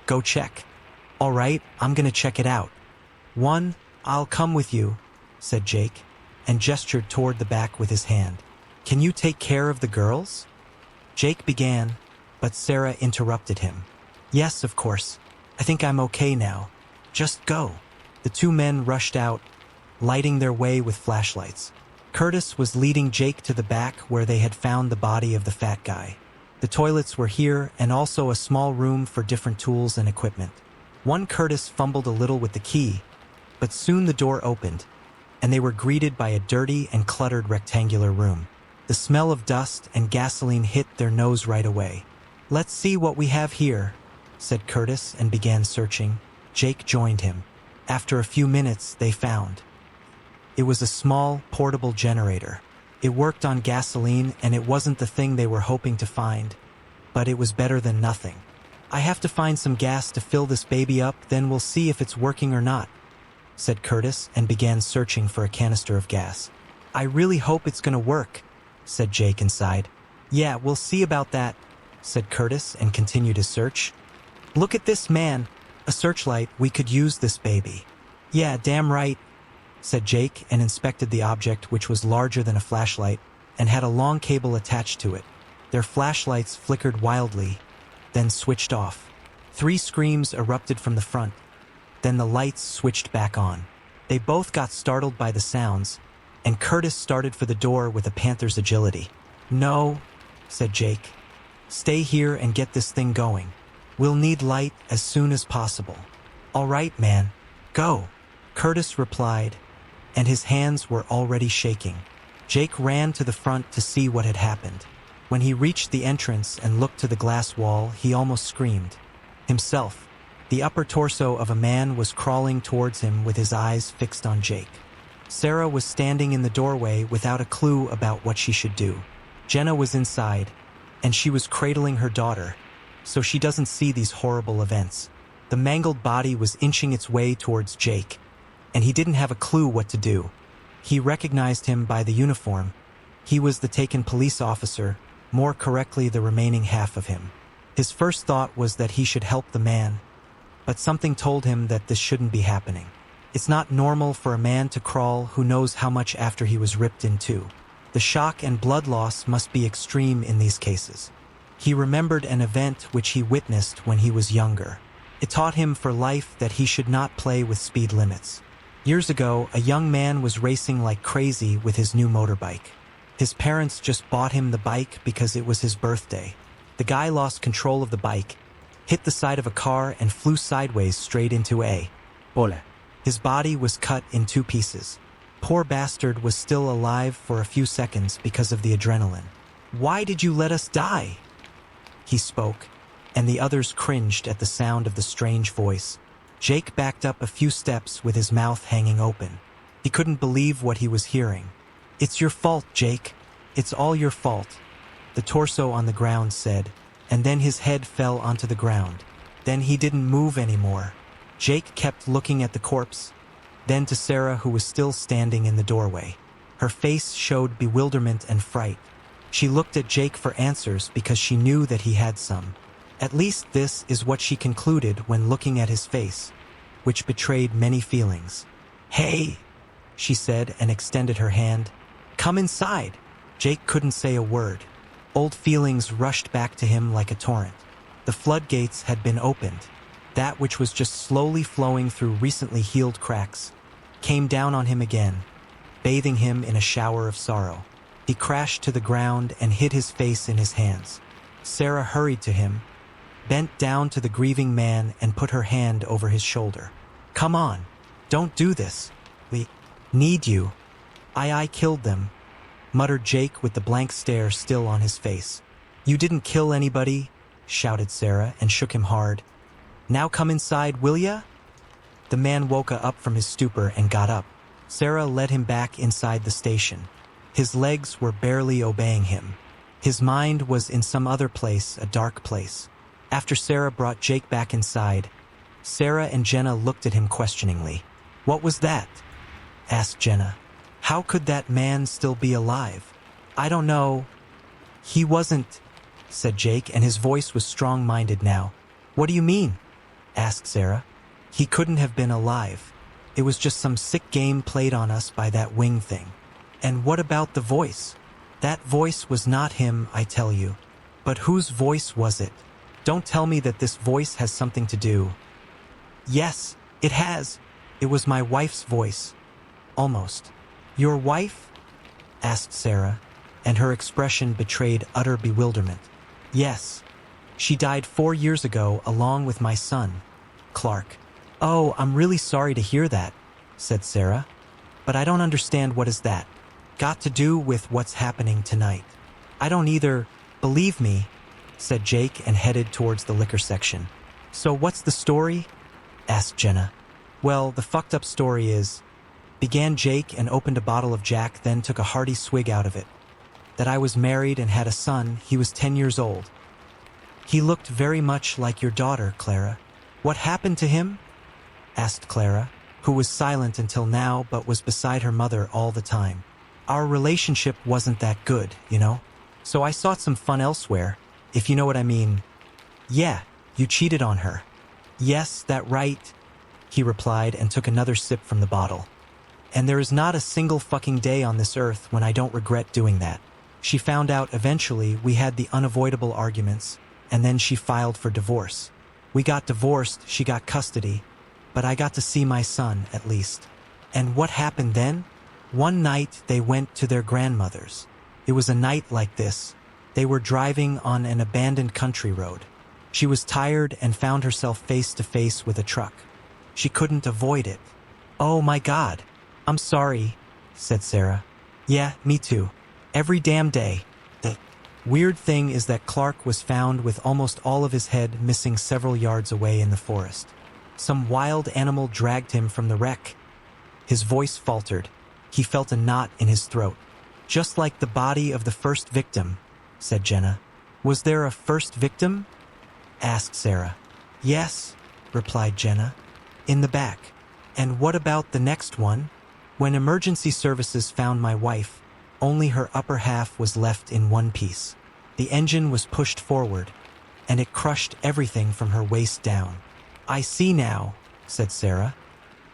Go check." "All right, I'm gonna check it out." "I'll come with you," said Jake, and gestured toward the back with his hand. "Can you take care of the girls?" Jake began, but Sarah interrupted him. "Yes, of course. I think I'm okay now. Just go." The two men rushed out, lighting their way with flashlights. Curtis was leading Jake to the back where they had found the body of the fat guy. The toilets were here and also a small room for different tools and equipment. Curtis fumbled a little with the key, but soon the door opened, and they were greeted by a dirty and cluttered rectangular room. The smell of dust and gasoline hit their nose right away. "Let's see what we have here," said Curtis and began searching. Jake joined him. After a few minutes, they found. It was a small, portable generator. It worked on gasoline and it wasn't the thing they were hoping to find, but it was better than nothing. "I have to find some gas to fill this baby up, then we'll see if it's working or not," said Curtis and began searching for a canister of gas. "I really hope it's gonna work," said Jake inside. "Yeah, we'll see about that," said Curtis and continued his search. "Look at this, man. A searchlight. We could use this baby." "Yeah, damn right," said Jake and inspected the object, which was larger than a flashlight and had a long cable attached to it. Their flashlights flickered wildly, then switched off. 3 screams erupted from the front. Then the lights switched back on. They both got startled by the sounds, and Curtis started for the door with a panther's agility. "No," said Jake. "Stay here and get this thing going. We'll need light as soon as possible." "All right, man. Go," Curtis replied, and his hands were already shaking. Jake ran to the front to see what had happened. When he reached the entrance and looked to the glass wall, he almost screamed. Himself, the upper torso of a man, was crawling towards him with his eyes fixed on Jake. Sarah was standing in the doorway without a clue about what she should do. Jenna was inside, and she was cradling her daughter, so she doesn't see these horrible events. The mangled body was inching its way towards Jake, and he didn't have a clue what to do. He recognized him by the uniform. He was the taken police officer, more correctly the remaining half of him. His first thought was that he should help the man, but something told him that this shouldn't be happening. It's not normal for a man to crawl who knows how much after he was ripped in two. The shock and blood loss must be extreme in these cases. He remembered an event which he witnessed when he was younger. It taught him for life that he should not play with speed limits. Years ago, a young man was racing like crazy with his new motorbike. His parents just bought him the bike because it was his birthday. The guy lost control of the bike, hit the side of a car, and flew sideways straight into a pole. His body was cut in 2 pieces. Poor bastard was still alive for a few seconds because of the adrenaline. "Why did you let us die?" he spoke, and the others cringed at the sound of the strange voice. Jake backed up a few steps with his mouth hanging open. He couldn't believe what he was hearing. "It's your fault, Jake. It's all your fault," the torso on the ground said, and then his head fell onto the ground. Then he didn't move anymore. Jake kept looking at the corpse, then to Sarah, who was still standing in the doorway. Her face showed bewilderment and fright. She looked at Jake for answers because she knew that he had some. At least this is what she concluded when looking at his face, which betrayed many feelings. "Hey," she said and extended her hand. "Come inside." Jake couldn't say a word. Old feelings rushed back to him like a torrent. The floodgates had been opened. That which was just slowly flowing through recently healed cracks came down on him again, bathing him in a shower of sorrow. He crashed to the ground and hid his face in his hands. Sarah hurried to him, bent down to the grieving man, and put her hand over his shoulder. "Come on, don't do this. We need you." I killed them," muttered Jake with the blank stare still on his face. "You didn't kill anybody," shouted Sarah and shook him hard. "Now come inside, will ya?" The man woke up from his stupor and got up. Sarah led him back inside the station. His legs were barely obeying him. His mind was in some other place, a dark place. After Sarah brought Jake back inside, Sarah and Jenna looked at him questioningly. "What was that?" asked Jenna. "How could that man still be alive?" "I don't know." "He wasn't," said Jake, and his voice was strong-minded now. "What do you mean?" asked Sarah. "He couldn't have been alive. It was just some sick game played on us by that wing thing." "And what about the voice?" "That voice was not him, I tell you." "But whose voice was it? Don't tell me that this voice has something to do." "Yes, it has. It was my wife's voice. Almost." "Your wife?" asked Sarah, and her expression betrayed utter bewilderment. "Yes. She died 4 years ago along with my son, Clark." "Oh, I'm really sorry to hear that," said Sarah. "But I don't understand what is that got to do with what's happening tonight." "I don't either, believe me," said Jake and headed towards the liquor section. "So what's the story?" asked Jenna. "Well, the fucked up story is," began Jake and opened a bottle of Jack, then took a hearty swig out of it, "that I was married and had a son. He was 10 years old. He looked very much like your daughter, Clara." "What happened to him?" asked Clara, who was silent until now but was beside her mother all the time. "Our relationship wasn't that good, you know? So I sought some fun elsewhere, if you know what I mean." "Yeah, you cheated on her." "Yes, that right," he replied and took another sip from the bottle. "And there is not a single fucking day on this earth when I don't regret doing that. She found out eventually. We had the unavoidable arguments, and then she filed for divorce. We got divorced, she got custody, but I got to see my son, at least." "And what happened then?" "One night they went to their grandmother's. It was a night like this. They were driving on an abandoned country road. She was tired and found herself face to face with a truck. She couldn't avoid it." "Oh my God. I'm sorry," said Sarah. "Yeah, me too. Every damn day." The weird thing is that Clark was found with almost all of his head missing several yards away in the forest. Some wild animal dragged him from the wreck. His voice faltered. He felt a knot in his throat. "Just like the body of the first victim," said Jenna. "Was there a first victim?" asked Sarah. "Yes," replied Jenna. "In the back." "And what about the next one?" "When emergency services found my wife, only her upper half was left in one piece. The engine was pushed forward, and it crushed everything from her waist down." "I see now," said Sarah.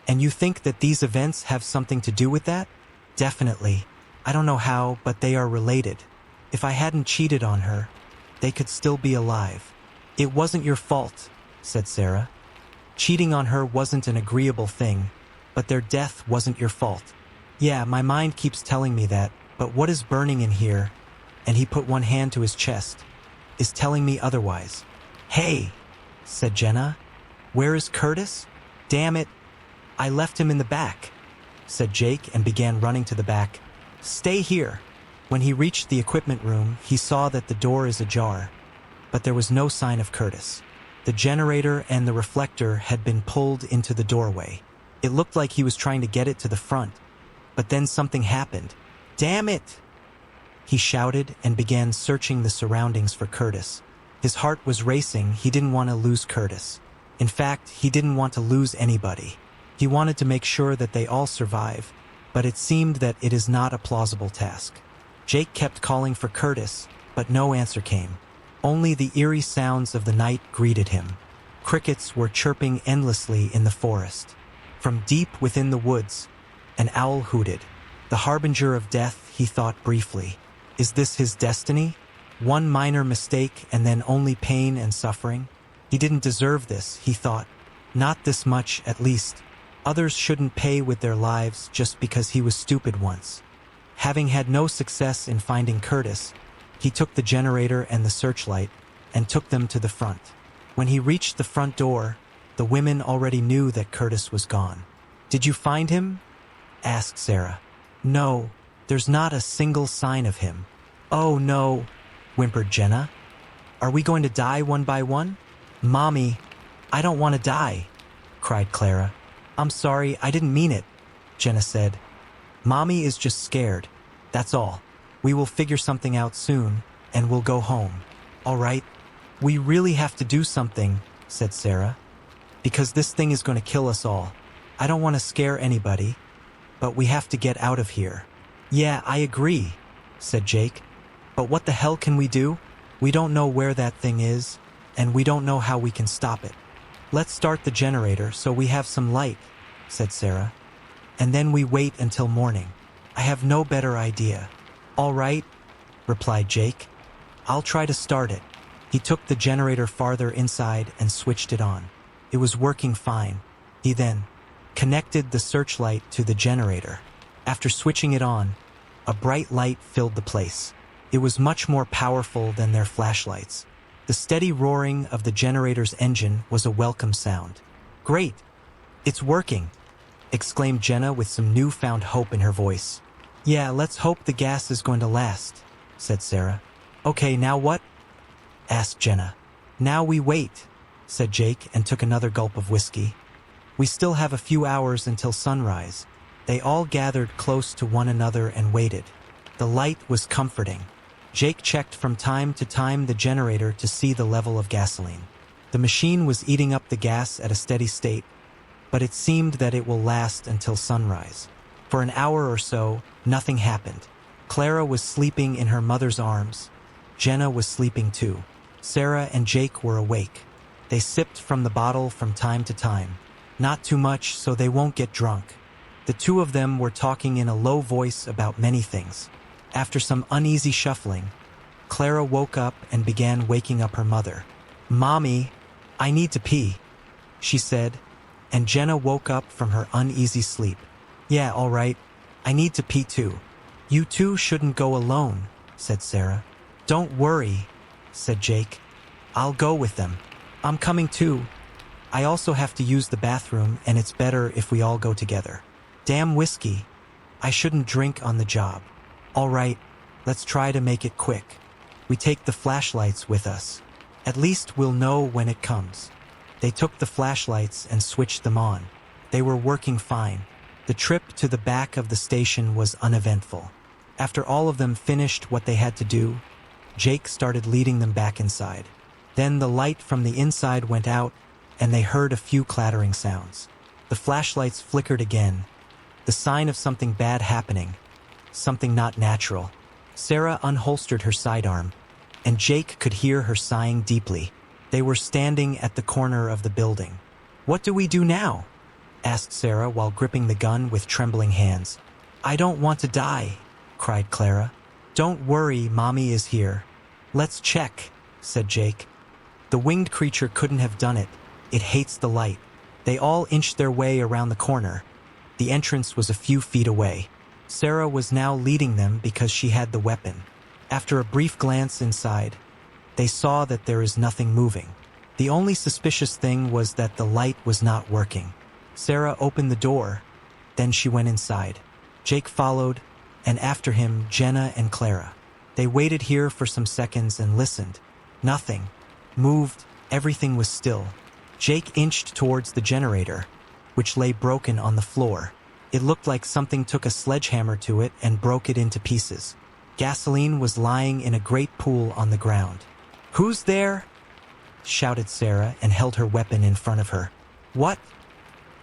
"And you think that these events have something to do with that?" "Definitely. I don't know how, but they are related. If I hadn't cheated on her, they could still be alive." "It wasn't your fault," said Sarah. "Cheating on her wasn't an agreeable thing, but their death wasn't your fault." "Yeah, my mind keeps telling me that, but what is burning in here," and he put one hand to his chest, "is telling me otherwise." "Hey," said Jenna. "Where is Curtis? Damn it. I left him in the back," said Jake and began running to the back. "Stay here." When he reached the equipment room, he saw that the door is ajar, but there was no sign of Curtis. The generator and the reflector had been pulled into the doorway. It looked like he was trying to get it to the front, but then something happened. "Damn it!" he shouted and began searching the surroundings for Curtis. His heart was racing. He didn't want to lose Curtis. In fact, he didn't want to lose anybody. He wanted to make sure that they all survive, but it seemed that it is not a plausible task. Jake kept calling for Curtis, but no answer came. Only the eerie sounds of the night greeted him. Crickets were chirping endlessly in the forest. From deep within the woods, an owl hooted. The harbinger of death, he thought briefly. Is this his destiny? One minor mistake and then only pain and suffering? He didn't deserve this, he thought. Not this much, at least. Others shouldn't pay with their lives just because he was stupid once. Having had no success in finding Curtis, he took the generator and the searchlight and took them to the front. When he reached the front door, the women already knew that Curtis was gone. "Did you find him?" asked Sarah. "No, there's not a single sign of him." "Oh no," whimpered Jenna. "Are we going to die one by one?" "Mommy, I don't want to die," cried Clara. I'm sorry, I didn't mean it, Jenna said. Mommy is just scared. That's all. We will figure something out soon, and we'll go home. All right? We really have to do something, said Sarah. Because this thing is going to kill us all. I don't want to scare anybody, but we have to get out of here. Yeah, I agree, said Jake. But what the hell can we do? We don't know where that thing is, and we don't know how we can stop it. Let's start the generator so we have some light, said Sarah. And then we wait until morning. I have no better idea. All right, replied Jake. I'll try to start it. He took the generator farther inside and switched it on. It was working fine. He then connected the searchlight to the generator. After switching it on, a bright light filled the place. It was much more powerful than their flashlights. The steady roaring of the generator's engine was a welcome sound. Great! It's working! Exclaimed Jenna with some newfound hope in her voice. Yeah, let's hope the gas is going to last, said Sarah. Okay, now what? Asked Jenna. Now we wait, said Jake and took another gulp of whiskey. We still have a few hours until sunrise. They all gathered close to one another and waited. The light was comforting. Jake checked from time to time the generator to see the level of gasoline. The machine was eating up the gas at a steady state, but it seemed that it will last until sunrise. For an hour or so, nothing happened. Clara was sleeping in her mother's arms. Jenna was sleeping too. Sarah and Jake were awake. They sipped from the bottle from time to time. Not too much, so they won't get drunk. The two of them were talking in a low voice about many things. After some uneasy shuffling, Clara woke up and began waking up her mother. Mommy, I need to pee, she said, and Jenna woke up from her uneasy sleep. Yeah, all right. I need to pee too. You two shouldn't go alone, said Sarah. Don't worry, said Jake. I'll go with them. I'm coming too. I also have to use the bathroom, and it's better if we all go together. Damn whiskey. I shouldn't drink on the job. All right, let's try to make it quick. We take the flashlights with us. At least we'll know when it comes. They took the flashlights and switched them on. They were working fine. The trip to the back of the station was uneventful. After all of them finished what they had to do, Jake started leading them back inside. Then the light from the inside went out, and they heard a few clattering sounds. The flashlights flickered again, the sign of something bad happening, something not natural. Sarah unholstered her sidearm, and Jake could hear her sighing deeply. They were standing at the corner of the building. What do we do now? Asked Sarah while gripping the gun with trembling hands. I don't want to die, cried Clara. Don't worry, Mommy is here. Let's check, said Jake. The winged creature couldn't have done it. It hates the light. They all inched their way around the corner. The entrance was a few feet away. Sarah was now leading them because she had the weapon. After a brief glance inside, they saw that there is nothing moving. The only suspicious thing was that the light was not working. Sarah opened the door, then she went inside. Jake followed, and after him, Jenna and Clara. They waited here for some seconds and listened. Nothing moved, everything was still. Jake inched towards the generator, which lay broken on the floor. It looked like something took a sledgehammer to it and broke it into pieces. Gasoline was lying in a great pool on the ground. Who's there? Shouted Sarah and held her weapon in front of her. What?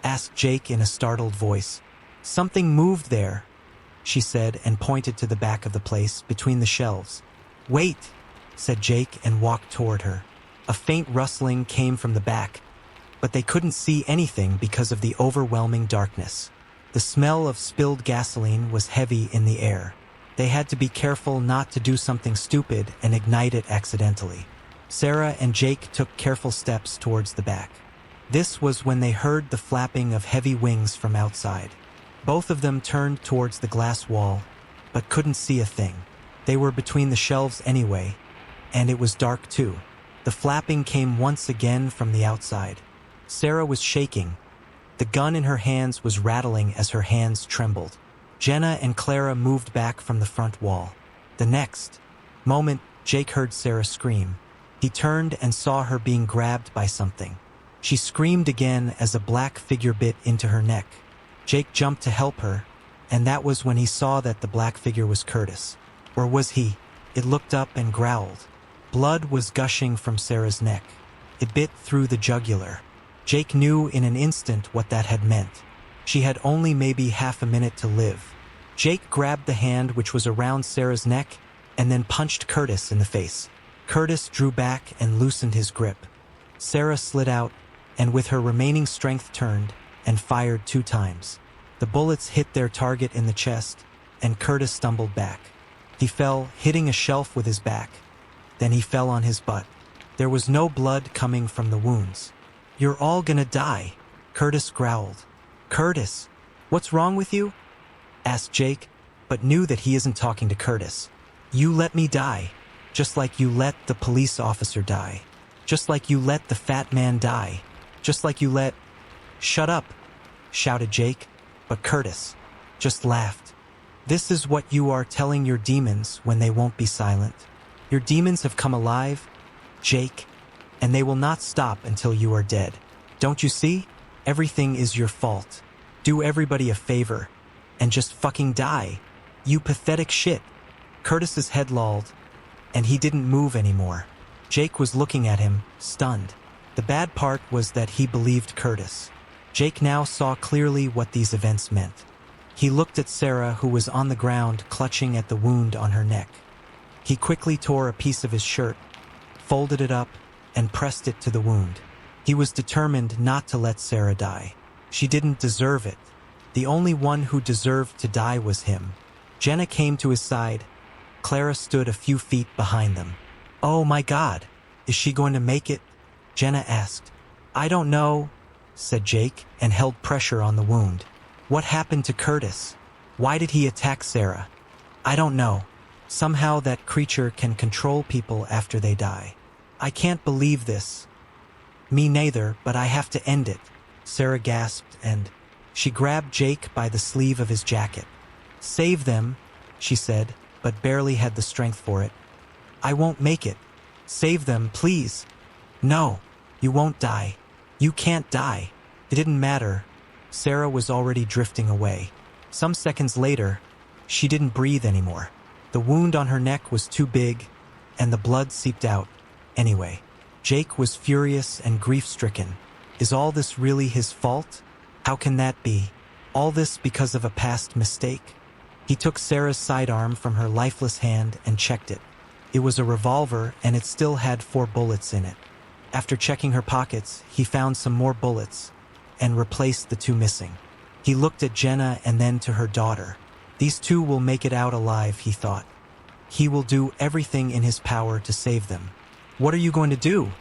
Asked Jake in a startled voice. Something moved there, she said and pointed to the back of the place between the shelves. Wait, said Jake and walked toward her. A faint rustling came from the back, but they couldn't see anything because of the overwhelming darkness. The smell of spilled gasoline was heavy in the air. They had to be careful not to do something stupid and ignite it accidentally. Sarah and Jake took careful steps towards the back. This was when they heard the flapping of heavy wings from outside. Both of them turned towards the glass wall, but couldn't see a thing. They were between the shelves anyway, and it was dark too. The flapping came once again from the outside. Sarah was shaking. The gun in her hands was rattling as her hands trembled. Jenna and Clara moved back from the front wall. The next moment, Jake heard Sarah scream. He turned and saw her being grabbed by something. She screamed again as a black figure bit into her neck. Jake jumped to help her, and that was when he saw that the black figure was Curtis. Or was he? It looked up and growled. Blood was gushing from Sarah's neck. It bit through the jugular. Jake knew in an instant what that had meant. She had only maybe half a minute to live. Jake grabbed the hand which was around Sarah's neck and then punched Curtis in the face. Curtis drew back and loosened his grip. Sarah slid out and with her remaining strength turned and fired 2 times. The bullets hit their target in the chest and Curtis stumbled back. He fell, hitting a shelf with his back. Then he fell on his butt. There was no blood coming from the wounds. "You're all gonna die," Curtis growled. "Curtis, what's wrong with you?" asked Jake, but knew that he isn't talking to Curtis. "You let me die, just like you let the police officer die. Just like you let the fat man die. Just like you let—" "Shut up," shouted Jake, but Curtis just laughed. "This is what you are telling your demons when they won't be silent. Your demons have come alive, Jake, and they will not stop until you are dead. Don't you see? Everything is your fault. Do everybody a favor and just fucking die. You pathetic shit." Curtis's head lolled, and he didn't move anymore. Jake was looking at him, stunned. The bad part was that he believed Curtis. Jake now saw clearly what these events meant. He looked at Sarah, who was on the ground clutching at the wound on her neck. He quickly tore a piece of his shirt, folded it up, and pressed it to the wound. He was determined not to let Sarah die. She didn't deserve it. The only one who deserved to die was him. Jenna came to his side. Clara stood a few feet behind them. "Oh my God, is she going to make it?" Jenna asked. "I don't know," said Jake, and held pressure on the wound. "What happened to Curtis? Why did he attack Sarah?" "I don't know. Somehow that creature can control people after they die. I can't believe this." "Me neither, but I have to end it," Sarah gasped, and she grabbed Jake by the sleeve of his jacket. "Save them," she said, but barely had the strength for it. "I won't make it. Save them, please." "No, you won't die. You can't die." It didn't matter. Sarah was already drifting away. Some seconds later, she didn't breathe anymore. The wound on her neck was too big, and the blood seeped out. Anyway, Jake was furious and grief-stricken. Is all this really his fault? How can that be? All this because of a past mistake? He took Sarah's sidearm from her lifeless hand and checked it. It was a revolver, and it still had 4 bullets in it. After checking her pockets, he found some more bullets and replaced the 2 missing. He looked at Jenna and then to her daughter. These 2 will make it out alive, he thought. He will do everything in his power to save them. "What are you going to do?"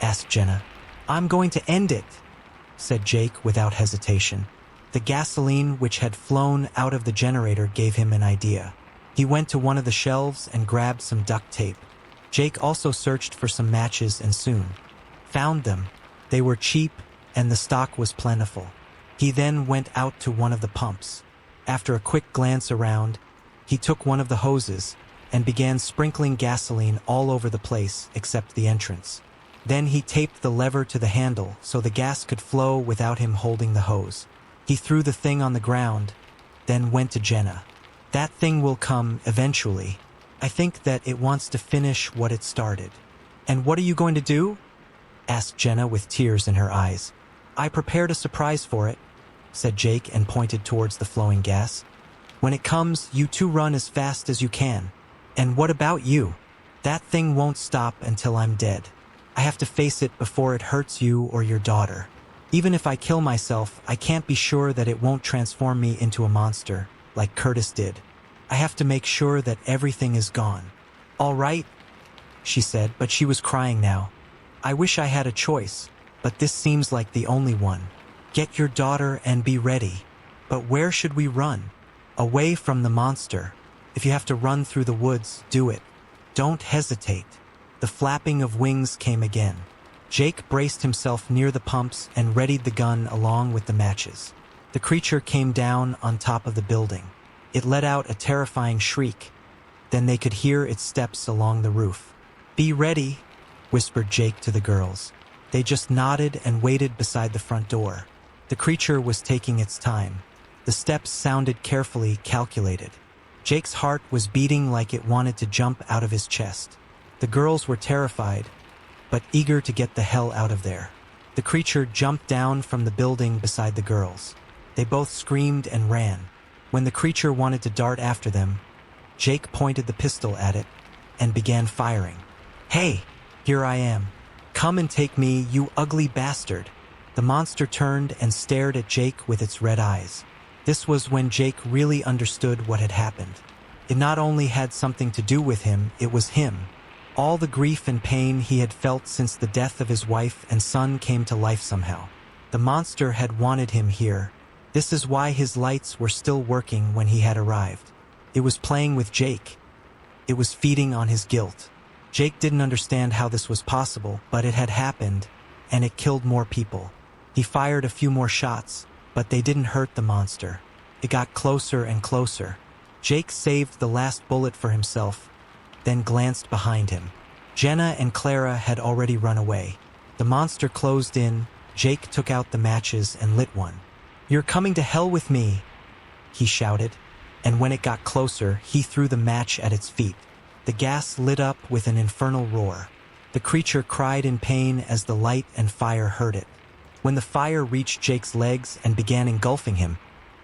asked Jenna. "I'm going to end it," said Jake without hesitation. The gasoline which had flown out of the generator gave him an idea. He went to one of the shelves and grabbed some duct tape. Jake also searched for some matches and soon found them. They were cheap and the stock was plentiful. He then went out to one of the pumps. After a quick glance around, he took one of the hoses and began sprinkling gasoline all over the place except the entrance. Then he taped the lever to the handle so the gas could flow without him holding the hose. He threw the thing on the ground, then went to Jenna. "That thing will come eventually. I think that it wants to finish what it started." "And what are you going to do?" asked Jenna with tears in her eyes. "I prepared a surprise for it," said Jake and pointed towards the flowing gas. "When it comes, you 2 run as fast as you can. And what about you? That thing won't stop until I'm dead. I have to face it before it hurts you or your daughter. Even if I kill myself, I can't be sure that it won't transform me into a monster, like Curtis did. I have to make sure that everything is gone." "All right," she said, but she was crying now. "I wish I had a choice, but this seems like the only one. Get your daughter and be ready. But where should we run? Away from the monster. If you have to run through the woods, do it. Don't hesitate." The flapping of wings came again. Jake braced himself near the pumps and readied the gun along with the matches. The creature came down on top of the building. It let out a terrifying shriek. Then they could hear its steps along the roof. "Be ready," whispered Jake to the girls. They just nodded and waited beside the front door. The creature was taking its time. The steps sounded carefully calculated. Jake's heart was beating like it wanted to jump out of his chest. The girls were terrified, but eager to get the hell out of there. The creature jumped down from the building beside the girls. They both screamed and ran. When the creature wanted to dart after them, Jake pointed the pistol at it and began firing. "Hey, here I am. Come and take me, you ugly bastard." The monster turned and stared at Jake with its red eyes. This was when Jake really understood what had happened. It not only had something to do with him, it was him. All the grief and pain he had felt since the death of his wife and son came to life somehow. The monster had wanted him here. This is why his lights were still working when he had arrived. It was playing with Jake. It was feeding on his guilt. Jake didn't understand how this was possible, but it had happened, and it killed more people. He fired a few more shots, but they didn't hurt the monster. It got closer and closer. Jake saved the last bullet for himself, then glanced behind him. Jenna and Clara had already run away. The monster closed in. Jake took out the matches and lit one. "You're coming to hell with me," he shouted, and when it got closer, he threw the match at its feet. The gas lit up with an infernal roar. The creature cried in pain as the light and fire hurt it. When the fire reached Jake's legs and began engulfing him,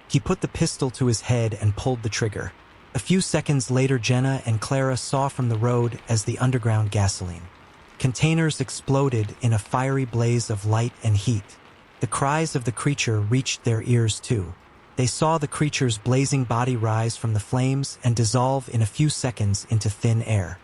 he put the pistol to his head and pulled the trigger. A few seconds later, Jenna and Clara saw from the road as the underground gasoline containers exploded in a fiery blaze of light and heat. The cries of the creature reached their ears too. They saw the creature's blazing body rise from the flames and dissolve in a few seconds into thin air.